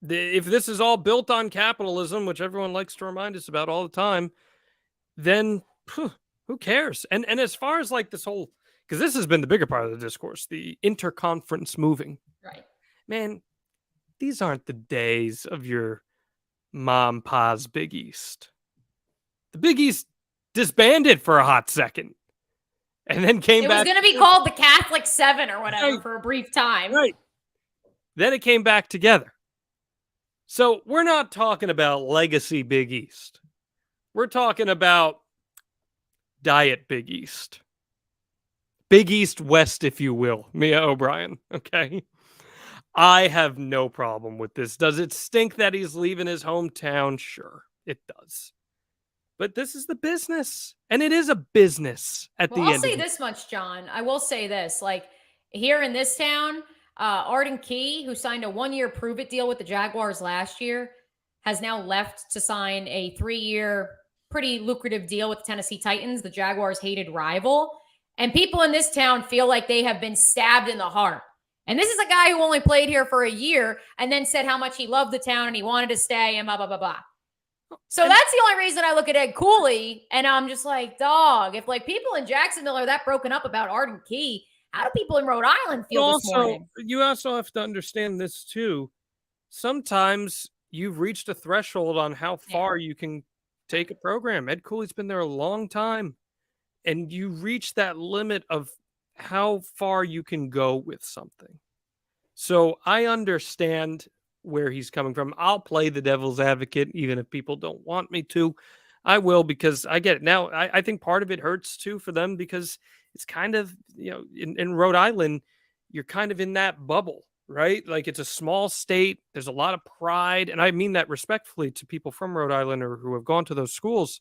If this is all built on capitalism, which everyone likes to remind us about all the time, then who cares? And as far as like this whole, because this has been the bigger part of the discourse, the interconference moving. Right. Man, these aren't the days of your mom, pa's Big East. The Big East disbanded for a hot second and then came back. It was going to be called the Catholic Seven or whatever for a brief time. Right. Then it came back together. So we're not talking about legacy Big East. We're talking about diet Big East. Big East West, if you will. Mia O'Brien, okay? I have no problem with this. Does it stink that he's leaving his hometown? Sure, it does. But this is the business. And it is a business at the end. I'll say this much, John. I will say this. Like, here in this town, Arden Key, who signed a 1-year prove-it deal with the Jaguars last year, has now left to sign a 3-year, pretty lucrative deal with the Tennessee Titans, the Jaguars' hated rival. And people in this town feel like they have been stabbed in the heart. And this is a guy who only played here for a year and then said how much he loved the town and he wanted to stay and blah, blah, blah, blah. So that's the only reason I look at Ed Cooley and I'm just like, dog, if like people in Jacksonville are that broken up about Arden Key, how do people in Rhode Island feel this morning? You also have to understand this too. Sometimes you've reached a threshold on how far you can take a program. Ed Cooley's been there a long time, and you reach that limit of how far you can go with something. So I understand where he's coming from. I'll play the devil's advocate, even if people don't want me to. I will, because I get it. Now, I think part of it hurts too for them, because it's kind of, in Rhode Island, you're kind of in that bubble, right? Like, it's a small state. There's a lot of pride. And I mean that respectfully to people from Rhode Island or who have gone to those schools.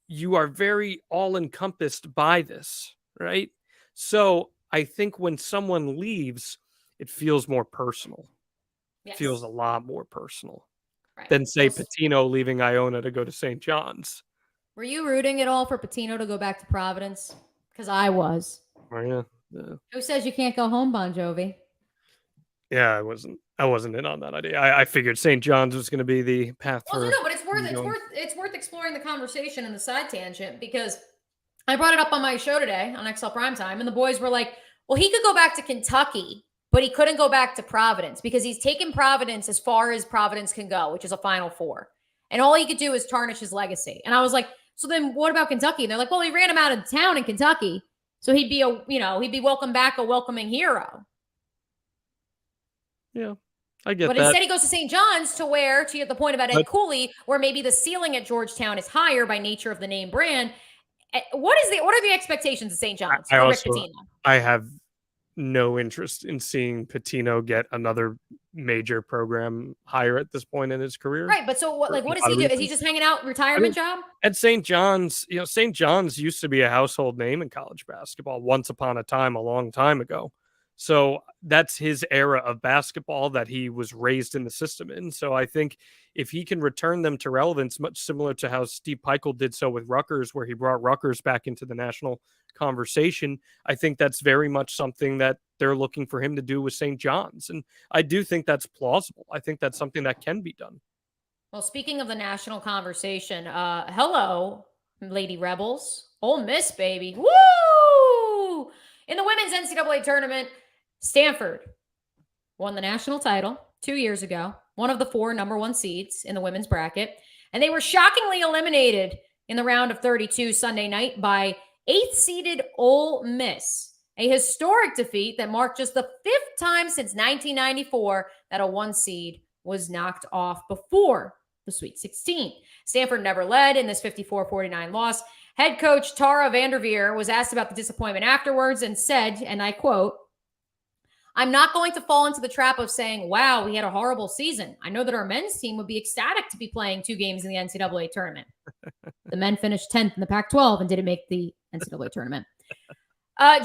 You are very all encompassed by this, right? So I think when someone leaves, it feels more personal. Yes. Feels a lot more personal Right. than, say, Patino leaving Iona to go to St. John's. Were you rooting at all for Patino to go back to Providence? Because I was. Oh, yeah. Who says you can't go home, Bon Jovi? Yeah, I wasn't in on that idea. I figured St. John's was going to be the path for. No, but it's worth exploring the conversation and the side tangent, because I brought it up on my show today on XL Primetime, and the boys were like, well, he could go back to Kentucky, but he couldn't go back to Providence because he's taken Providence as far as Providence can go, which is a Final Four. And all he could do is tarnish his legacy. And I was like, so then what about Kentucky? And they're like, well, he ran him out of town in Kentucky. So he'd be welcome back, a welcoming hero. Yeah, I get that. But instead he goes to St. John's, to where, to the point about Ed Cooley, where maybe the ceiling at Georgetown is higher by nature of the name brand. What are the expectations of St. John's? I have no interest in seeing Patino get another major program hire at this point in his career. Right, but so what does he do? Is he just hanging out, retirement job? At St. John's, St. John's used to be a household name in college basketball once upon a time, a long time ago. So that's his era of basketball that he was raised in the system in. So I think if he can return them to relevance, much similar to how Steve Pikiell did so with Rutgers, where he brought Rutgers back into the national conversation, I think that's very much something that they're looking for him to do with St. John's. And I do think that's plausible. I think that's something that can be done. Well, speaking of the national conversation, hello, Lady Rebels. Ole Miss, baby. Woo! In the women's NCAA tournament, Stanford won the national title 2 years ago, one of the 4 number 1 seeds in the women's bracket. And they were shockingly eliminated in the round of 32 Sunday night by 8th-seeded Ole Miss, a historic defeat that marked just the 5th time since 1994 that a 1 seed was knocked off before the Sweet 16. Stanford never led in this 54-49 loss. Head coach Tara Vanderveer was asked about the disappointment afterwards and said, and I quote, "I'm not going to fall into the trap of saying, wow, we had a horrible season. I know that our men's team would be ecstatic to be playing 2 games in the NCAA tournament." The men finished 10th in the Pac-12 and didn't make the NCAA tournament.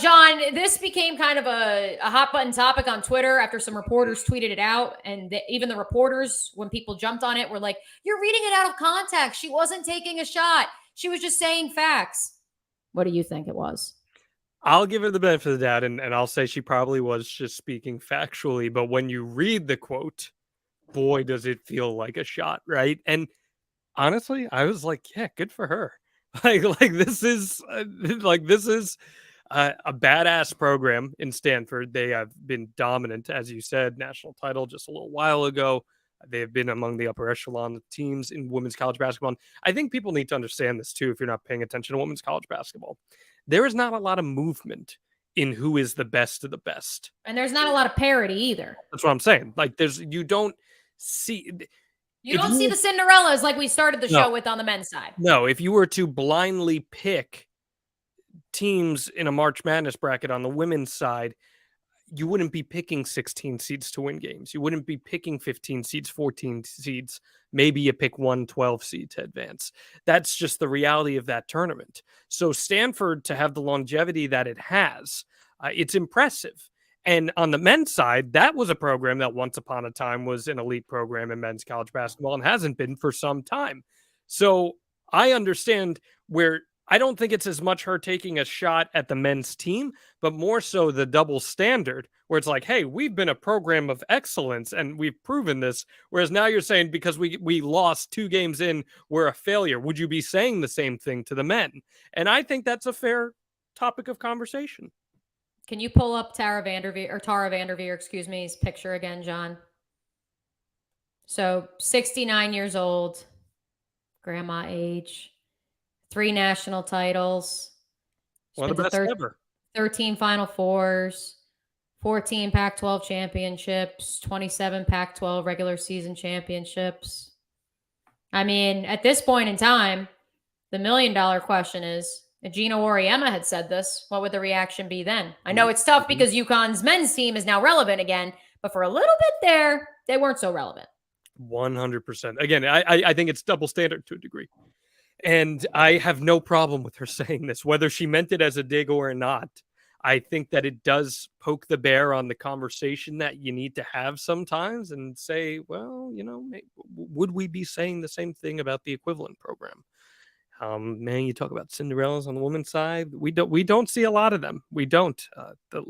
John, this became kind of a hot button topic on Twitter after some reporters tweeted it out. And even the reporters, when people jumped on it, were like, you're reading it out of context. She wasn't taking a shot. She was just saying facts. What do you think it was? I'll give her the benefit of the doubt, and I'll say she probably was just speaking factually. But when you read the quote, boy, does it feel like a shot, right? And honestly, I was like, yeah, good for her. This is a badass program in Stanford. They have been dominant, as you said, national title just a little while ago. They have been among the upper echelon teams in women's college basketball. And I think people need to understand this too, if you're not paying attention to women's college basketball. There is not a lot of movement in who is the best of the best. And there's not a lot of parity either. That's what I'm saying. You don't see... You don't see the Cinderellas like we started the show with on the men's side. No, if you were to blindly pick teams in a March Madness bracket on the women's side, you wouldn't be picking 16 seeds to win games. You wouldn't be picking 15 seeds, 14 seeds. Maybe you pick 12 seed to advance. That's just the reality of that tournament. So Stanford, to have the longevity that it has, it's impressive. And on the men's side, that was a program that once upon a time was an elite program in men's college basketball and hasn't been for some time. So I understand where I don't think it's as much her taking a shot at the men's team, but more so the double standard where it's like, hey, we've been a program of excellence and we've proven this. Whereas now you're saying because we lost 2 games in, we're a failure. Would you be saying the same thing to the men? And I think that's a fair topic of conversation. Can you pull up Tara Vanderveer, excuse me, his picture again, John? So 69 years old, grandma age, 3 national titles. One of the best ever. 13 Final Fours, 14 Pac-12 championships, 27 Pac-12 regular season championships. I mean, at this point in time, the $1 million question is, if Gina Auriemma had said this, what would the reaction be then? I know it's tough because UConn's men's team is now relevant again, but for a little bit there, they weren't so relevant. 100%. Again, I think it's double standard to a degree. And I have no problem with her saying this, whether she meant it as a dig or not. I think that it does poke the bear on the conversation that you need to have sometimes and say, well, would we be saying the same thing about the equivalent program? Man, you talk about Cinderellas on the women's side. We don't see a lot of them. We don't. But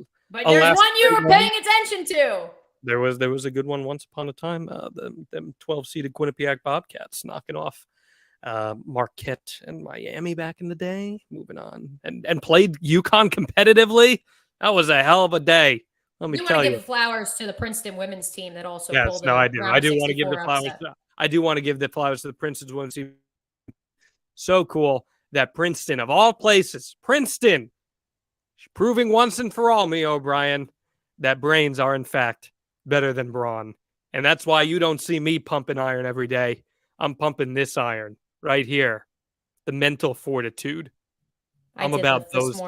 there's one you were paying attention to. There was a good one once upon a time. Them 12-seeded Quinnipiac Bobcats knocking off Marquette and Miami back in the day. Moving on and played UConn competitively. That was a hell of a day. Let me tell you. Give flowers to the Princeton women's team that also. Yes, no, I do. I do want to give the flowers. I do want to give the flowers to the Princeton women's team. So cool that Princeton, of all places, Princeton, proving once and for all, me O'Brien, that brains are in fact better than brawn. And that's why you don't see me pumping iron every day. I'm pumping this iron right here. The mental fortitude. I'm about those.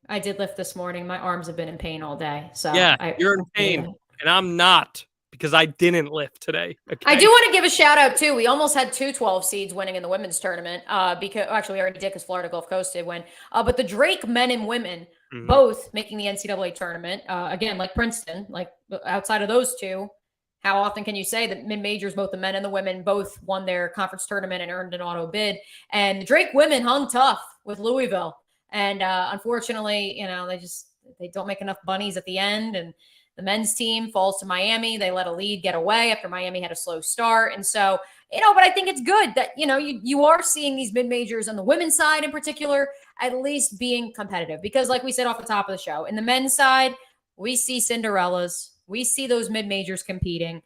I did lift this morning. My arms have been in pain all day. So yeah, you're in pain and I'm not. Because I didn't lift today. Okay? I do want to give a shout out too. We almost had 2 12 seeds winning in the women's tournament. Because actually we already did because Florida Gulf Coast did win. But the Drake men and women both making the NCAA tournament. Again, like Princeton, like outside of those 2, how often can you say that mid-majors, both the men and the women, both won their conference tournament and earned an auto bid? And the Drake women hung tough with Louisville. And unfortunately, they don't make enough bunnies at the end. And the men's team falls to Miami. They let a lead get away after Miami had a slow start. And so, but I think it's good that, you are seeing these mid-majors on the women's side in particular, at least being competitive. Because like we said off the top of the show, in the men's side, we see Cinderellas. We see those mid-majors competing.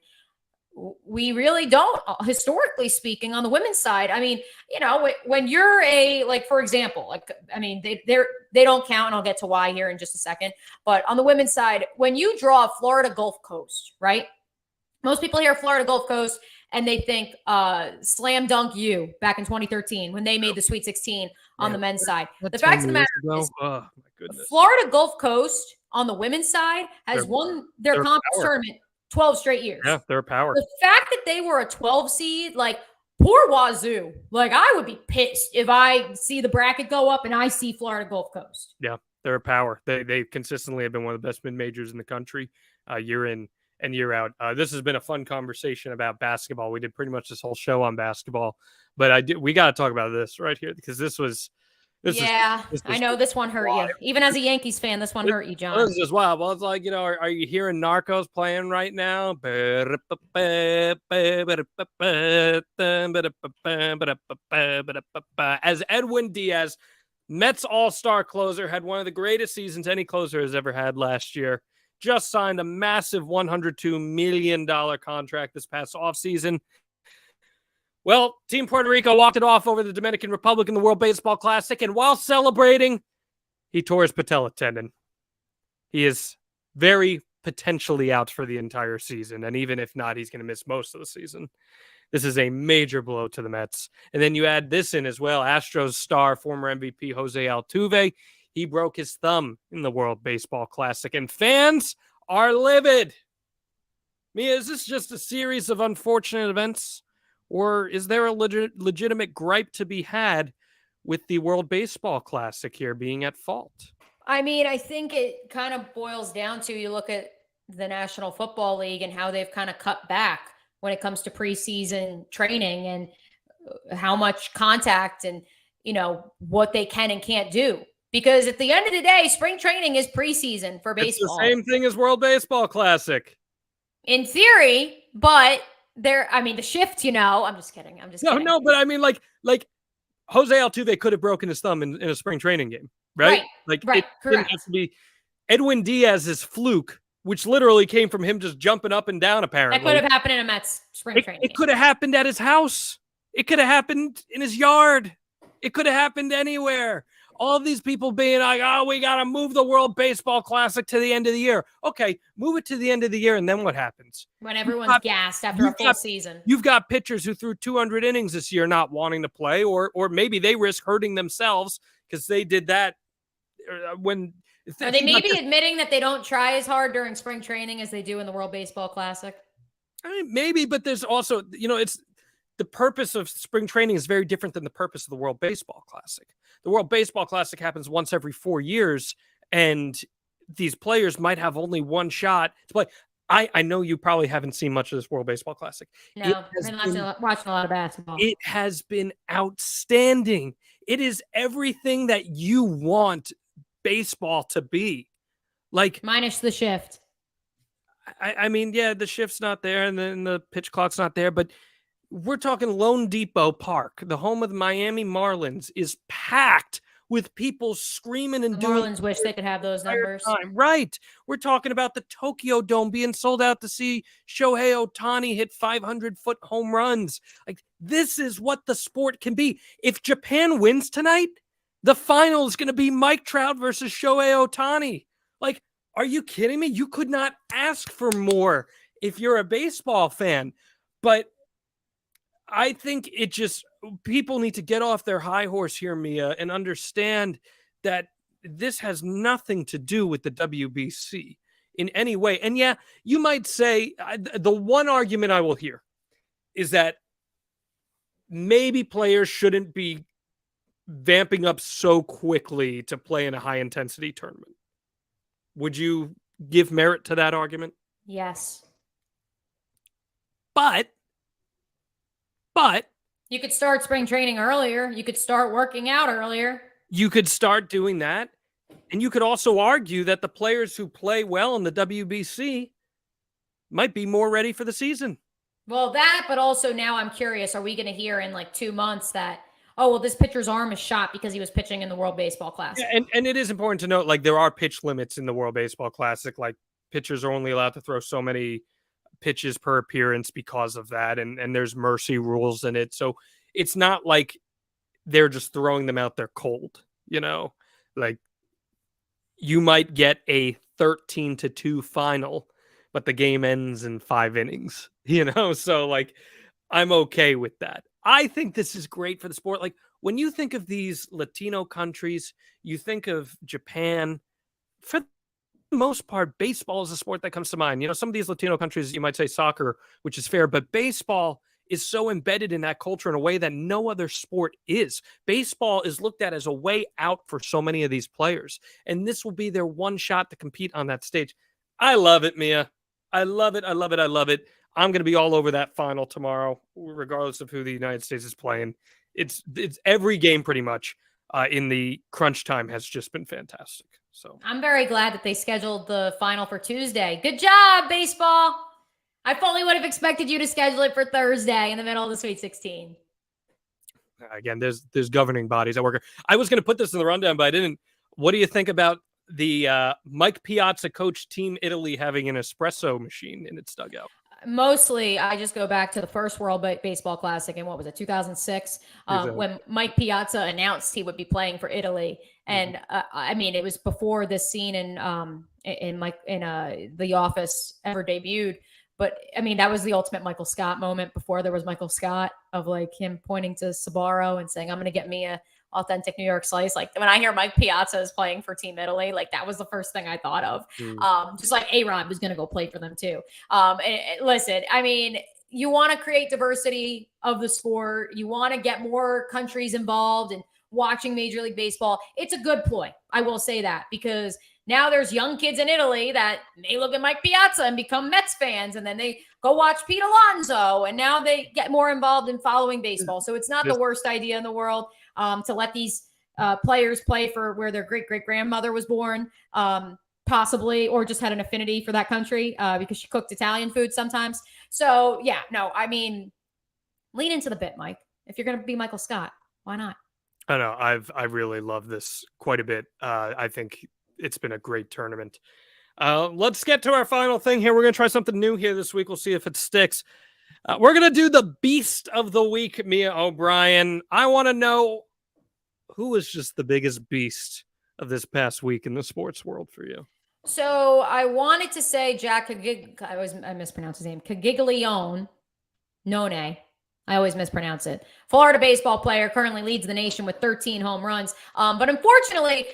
We really don't, historically speaking, on the women's side. I mean, when you're for example, they don't count, and I'll get to why here in just a second. But on the women's side, when you draw Florida Gulf Coast, right? Most people hear Florida Gulf Coast and they think slam dunk you back in 2013 when they made the Sweet 16 on the men's side. The fact of the matter is, Florida Gulf Coast on the women's side has won their conference tournament 12 straight years. Yeah, they're a power. The fact that they were a 12 seed, poor Wazoo. I would be pissed if I see the bracket go up and I see Florida Gulf Coast. Yeah, they're a power. They consistently have been one of the best mid-majors in the country, year in and year out. This has been a fun conversation about basketball. We did pretty much this whole show on basketball, but we got to talk about this right here because this was I know this one hurt you. Even as a Yankees fan, this one hurt you, John. This is just wild. Well, it's like, are you hearing Narcos playing right now? As Edwin Diaz, Mets all-star closer, had one of the greatest seasons any closer has ever had last year. Just signed a massive $102 million contract this past offseason. Well, Team Puerto Rico walked it off over the Dominican Republic in the World Baseball Classic, and while celebrating, he tore his patella tendon. He is very potentially out for the entire season, and even if not, he's going to miss most of the season. This is a major blow to the Mets. And then you add this in as well. Astros star, former MVP Jose Altuve, he broke his thumb in the World Baseball Classic, and fans are livid. Mia, is this just a series of unfortunate events? Or is there a legitimate gripe to be had with the World Baseball Classic here being at fault? I mean, I think it kind of boils down to, you look at the National Football League and how they've kind of cut back when it comes to preseason training and how much contact and, what they can and can't do. Because at the end of the day, spring training is preseason for baseball. It's the same thing as World Baseball Classic. In theory, but the shift, I'm just kidding. No, but I mean, like Jose Altuve could have broken his thumb in a spring training game, right? Right, it correct. didn't have to be Edwin Diaz's fluke, which literally came from him just jumping up and down, apparently. That could have happened in a Mets spring training game. It could have happened at his house. It could have happened in his yard. It could have happened anywhere. All of these people being like, oh, we got to move the World Baseball Classic to the end of the year. Okay, move it to the end of the year, and then what happens? When everyone's gassed after a full season. You've got pitchers who threw 200 innings this year not wanting to play, or maybe they risk hurting themselves because they did that when... Are they maybe admitting that they don't try as hard during spring training as they do in the World Baseball Classic? I mean, maybe, but there's also, it's the purpose of spring training is very different than the purpose of the World Baseball Classic. The World Baseball Classic happens once every 4 years, and these players might have only one shot to play. I know you probably haven't seen much of this World Baseball Classic. No, I've been watching a lot of basketball. It has been outstanding. It is everything that you want baseball to be. Like, minus the shift. I mean, yeah, the shift's not there, and then the pitch clock's not there, but we're talking Lone Depot Park, the home of the Miami Marlins, is packed with people screaming and doing. Marlins wish they could have those numbers. Right. We're talking about the Tokyo Dome being sold out to see Shohei Ohtani hit 500-foot home runs. Like, this is what the sport can be. If Japan wins tonight, the final is going to be Mike Trout versus Shohei Ohtani. Like, are you kidding me? You could not ask for more if you're a baseball fan. But I think people need to get off their high horse here, Mia, and understand that this has nothing to do with the WBC in any way. And yeah, you might say the one argument I will hear is that maybe players shouldn't be vamping up so quickly to play in a high intensity tournament. Would you give merit to that argument? Yes. But you could start spring training earlier. You could start working out earlier. You could start doing that. And you could also argue that the players who play well in the WBC might be more ready for the season. Well, that, but also now I'm curious, are we going to hear in like 2 months that, oh, well, this pitcher's arm is shot because he was pitching in the World Baseball Classic? Yeah, and it is important to note, like, there are pitch limits in the World Baseball Classic. Like, pitchers are only allowed to throw so many pitches per appearance because of that, and there's mercy rules in it. So it's not like they're just throwing them out there cold, like you might get a 13-2 final, but the game ends in 5 innings, so like I'm okay with that. I think this is great for the sport. Like, when you think of these Latino countries, you think of Japan. For the most part, baseball is a sport that comes to mind. Some of these Latino countries, you might say soccer, which is fair, but baseball is so embedded in that culture in a way that no other sport is. Baseball is looked at as a way out for so many of these players, and this will be their one shot to compete on that stage. I love it, Mia. I love it. I love it. I love it. I'm going to be all over that final tomorrow, regardless of who the United States is playing. It's every game pretty much in the crunch time has just been fantastic. So I'm very glad that they scheduled the final for Tuesday. Good job, baseball. I fully would have expected you to schedule it for Thursday in the middle of the Sweet 16. Again, there's governing bodies at work. I was going to put this in the rundown, but I didn't. What do you think about the Mike Piazza coach Team Italy having an espresso machine in its dugout? Mostly, I just go back to the first World Baseball Classic in, what was it, 2006, when Mike Piazza announced he would be playing for Italy. And it was before this scene in The Office ever debuted. But I mean, that was the ultimate Michael Scott moment before there was Michael Scott, of like him pointing to Sbarro and saying, "I'm going to get me a authentic New York slice." Like, when I hear Mike Piazza is playing for Team Italy, like, that was the first thing I thought of. Just like A-Rod was going to go play for them too. Listen, I mean, you want to create diversity of the sport. You want to get more countries involved in watching Major League Baseball. It's a good ploy. I will say that, because now there's young kids in Italy that may look at Mike Piazza and become Mets fans, and then they go watch Pete Alonso, and now they get more involved in following baseball. So it's not the worst idea in the world. to let these players play for where their great-great-grandmother was born, possibly, or just had an affinity for that country because she cooked Italian food sometimes. So, yeah, no, I mean, lean into the bit, Mike. If you're going to be Michael Scott, why not? I know. I really love this quite a bit. I think it's been a great tournament. Let's get to our final thing here. We're going to try something new here this week. We'll see if it sticks. We're going to do the Beast of the Week, Mia O'Brien. I want to know who was just the biggest beast of this past week in the sports world for you. So I wanted to say Jack I mispronounce his name. Cagiglione. None. I always mispronounce it. Florida baseball player, currently leads the nation with 13 home runs. But unfortunately,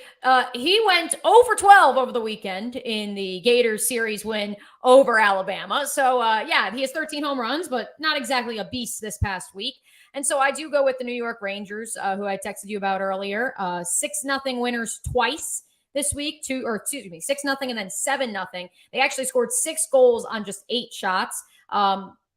he went 0 for 12 over the weekend in the Gators series win over Alabama. So, yeah, he has 13 home runs, but not exactly a beast this past week. And so I do go with the New York Rangers, who I texted you about earlier. 6-0 winners twice this week, 6-0 and then 7-0. They actually scored 6 goals on just 8 shots.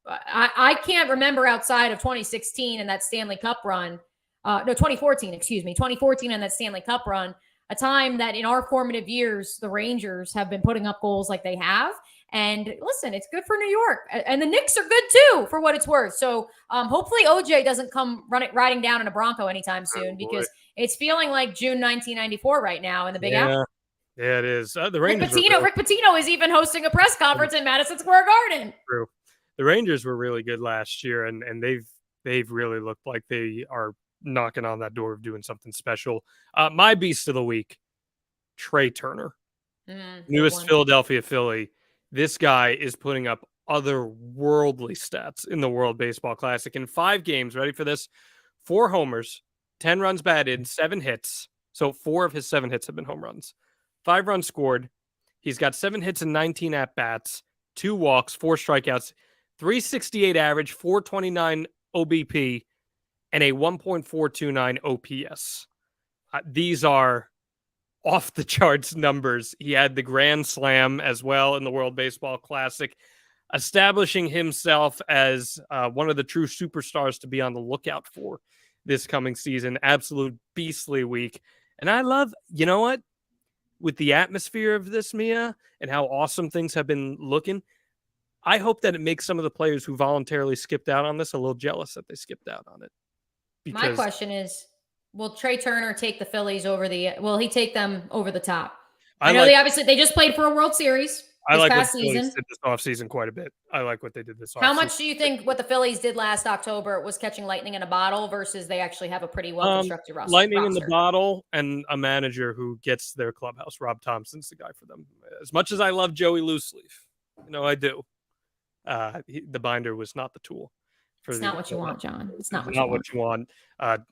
I can't remember outside of 2016 and that Stanley Cup run. 2014 and that Stanley Cup run, a time that in our formative years, the Rangers have been putting up goals like they have. And listen, it's good for New York. And the Knicks are good too, for what it's worth. So hopefully OJ doesn't come riding down in a Bronco anytime soon, because it's feeling like June 1994 right now in the Big Apple. Yeah, it is. The Rangers. Rick Pitino is even hosting a press conference in Madison Square Garden. True. The Rangers were really good last year, and they've really looked like they are knocking on that door of doing something special. My Beast of the Week, Trey Turner, newest Philadelphia Philly. This guy is putting up otherworldly stats in the World Baseball Classic. In 5 games, ready for this? 4 homers, 10 runs batted, 7 hits. So 4 of his 7 hits have been home runs. 5 runs scored. He's got 7 hits and 19 at-bats, 2 walks, 4 strikeouts, 368 average, 429 OBP, and a 1.429 OPS. These are off the charts numbers. He had the Grand Slam as well in the World Baseball Classic, establishing himself as one of the true superstars to be on the lookout for this coming season. Absolute beastly week. And I love, you know what? With the atmosphere of this, Mia, and how awesome things have been looking, I hope that it makes some of the players who voluntarily skipped out on this a little jealous that they skipped out on it. My question is, will Trey Turner take the Phillies will he take them over the top? I know they just played for a World Series this past season. Did this offseason quite a bit. I like what they did this offseason. How much do you think what the Phillies did last October was catching lightning in a bottle versus they actually have a pretty well-constructed roster? Lightning in the bottle and a manager who gets their clubhouse. Rob Thompson's the guy for them. As much as I love Joey Looseleaf, I do. The binder was not the tool. It's not what you want, John. It's not what you want.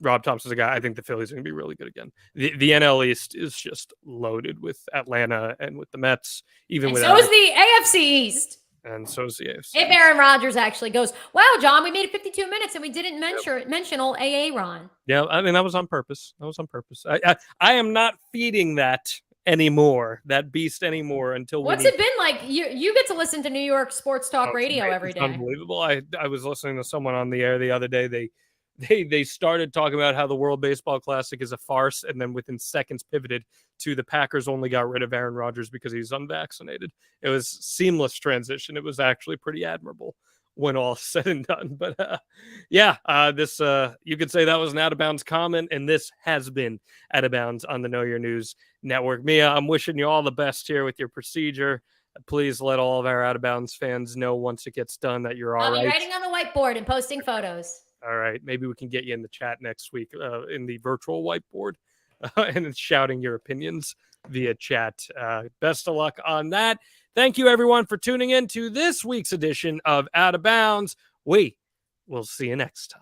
Rob Thompson's a guy. I think the Phillies are going to be really good again. The NL East is just loaded with Atlanta and with the Mets. So is the AFC East. And so is the AFC. If Aaron Rodgers actually goes, wow, John, we made it 52 minutes and we didn't mention old AA Ron. Yeah, I mean, that was on purpose. I am not feeding that anymore, that beast anymore, until what's it been like? You get to listen to New York sports talk radio every day. Unbelievable. I was listening to someone on the air the other day. They started talking about how the World Baseball Classic is a farce, and then within seconds pivoted to the Packers only got rid of Aaron Rodgers because he's unvaccinated. It was seamless transition. It was actually pretty admirable when all said and done. But this you could say that was an Out of Bounds comment, and this has been Out of Bounds on the Know Your News Network. Mia, I'm wishing you all the best here with your procedure. Please let all of our Out of Bounds fans know once it gets done that you're all right. I'll be writing on the whiteboard and posting photos. All right, maybe we can get you in the chat next week in the virtual whiteboard and shouting your opinions via chat. Best of luck on that. Thank you, everyone, for tuning in to this week's edition of Out of Bounds. We will see you next time.